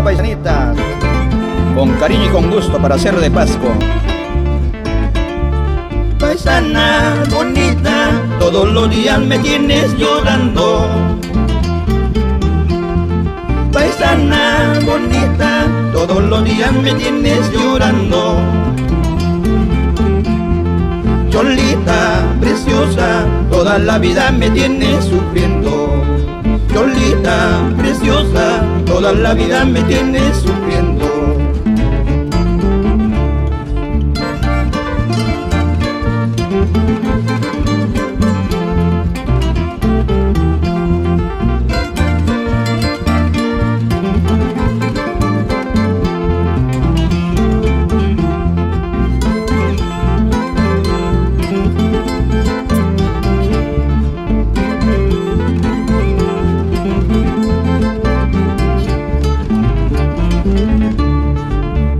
Bueno, paisanitas, con cariño y con gusto para hacer de Pasco. Paisana bonita, todos los días me tienes llorando. Paisana bonita, todos los días me tienes llorando. Cholita preciosa, toda la vida me tienes sufriendo. Cholita preciosa, toda la vida me tienes sufriendo.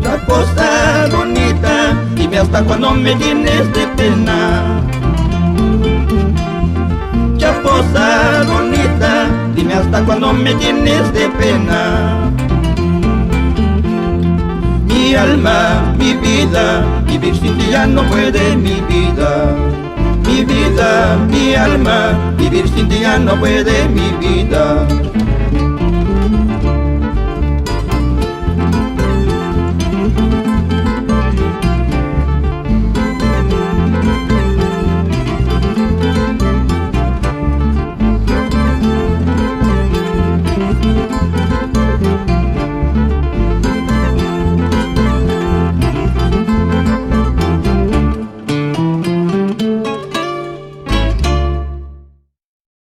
Chaposa bonita, dime hasta cuándo me tienes de pena. Chaposa bonita, dime hasta cuándo me tienes de pena. Mi alma, mi vida, vivir sin ti ya no puede mi vida. Mi vida, mi alma, vivir sin ti ya no puede mi vida.